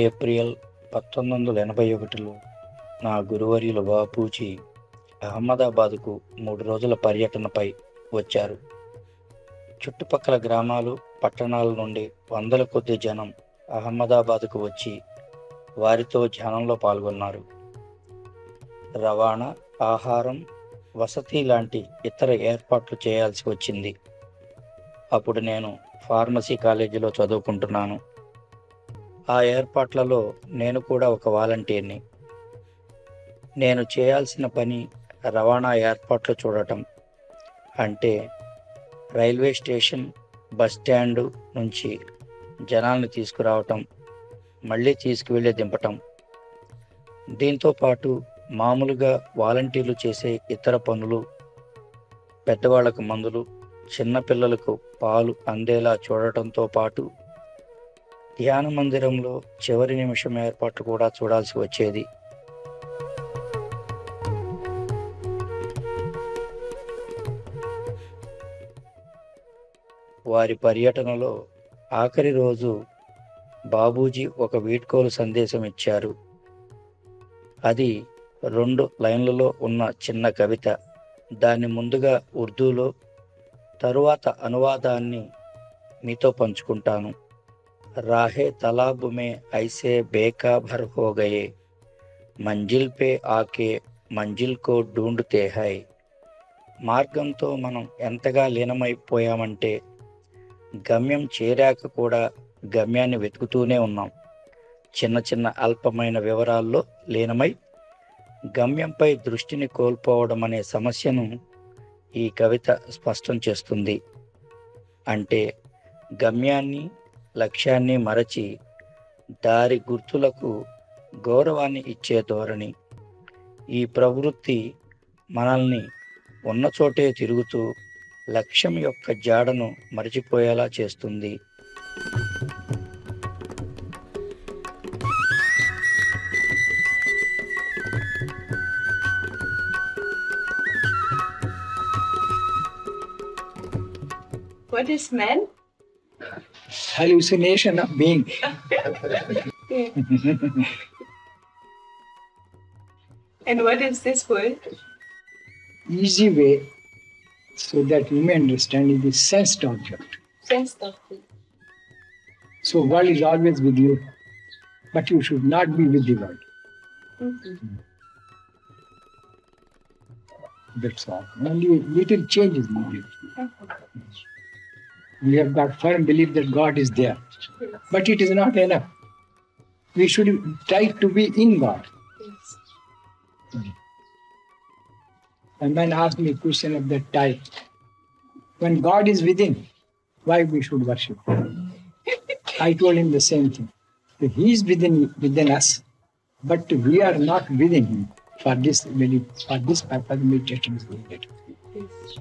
April 1981లో నా గురువర్యులు బాపూజీ అహ్మదాబాద్కు 3 రోజుల పర్యటనపై వచ్చారు. చుట్టుపక్కల గ్రామాలు, పట్టణాల నుండి వందల కొద్ది జనం అహ్మదాబాద్కు వచ్చి వారితో ధ్యానంలో పాల్గొన్నారు. రవాణా, ఆహారం, వసతి లాంటి ఇతర ఏర్పాట్లు చేయాల్సి వచ్చింది. అప్పుడు నేను ఫార్మసీ కాలేజీలో చదువుకుంటున్నాను. ఆ ఏర్పాట్లలో నేను కూడా ఒక వాలంటీర్ని. నేను చేయాల్సిన పని రవాణా ఏర్పాట్లు చూడటం. అంటే రైల్వే స్టేషన్, బస్ స్టాండు నుంచి జనాల్ని తీసుకురావటం, మళ్ళీ తీసుకువెళ్ళి దింపటం. దీంతో పాటు మామూలుగా వాలంటీర్లు చేసే ఇతర పనులు, పెద్దవాళ్లకు మందులు, చిన్నపిల్లలకు పాలు అందేలా చూడటంతో పాటు ధ్యాన మందిరంలో చివరి నిమిషం ఏర్పాట్లు కూడా చూడాల్సి వచ్చేది. వారి పర్యటనలో ఆఖరి రోజు బాబూజీ ఒక వీడ్కోలు సందేశం ఇచ్చారు. అది 2 లైన్లలో ఉన్న చిన్న కవిత. దాన్ని ముందుగా ఉర్దూలో, తరువాత అనువాదాన్ని మీతో పంచుకుంటాను. రాహే తలాబ్ మే ఐసే బేఖబర్ హో గయే, మంజిల్ పే ఆకే మంజిల్ కో ఢూంఢతే హై. మార్గంతో మనం ఎంతగా లీనమైపోయామంటే గమ్యం చేరాక కూడా గమ్యాన్ని వెతుకుతూనే ఉన్నాం. చిన్న చిన్న అల్పమైన వివరాల్లో లీనమై గమ్యంపై దృష్టిని కోల్పోవడం అనే సమస్యను ఈ కవిత స్పష్టం చేస్తుంది. అంటే గమ్యాన్ని, లక్ష్యాన్ని మరచి దారి గుర్తులకు గౌరవాన్ని ఇచ్చే ధోరణి. ఈ ప్రవృత్తి మనల్ని ఉన్న చోటే తిరుగుతూ లక్ష్యం యొక్క జాడను మరచిపోయేలా చేస్తుంది. What is man? Hallucination of being. And what is this word? Easy way so that you may understand is the sensed object. Sense object. So world is always with you, but you should not be with the world. Mm-hmm. That's all. Only little changes needed. We have got firm belief that God is there, but it is not enough. We should try to be in God. Yes. A man asked me a question of that type. When God is within, why we should worship? I told him the same thing. He is within us, but we are not within him. For this purpose, meditation is needed. Yes.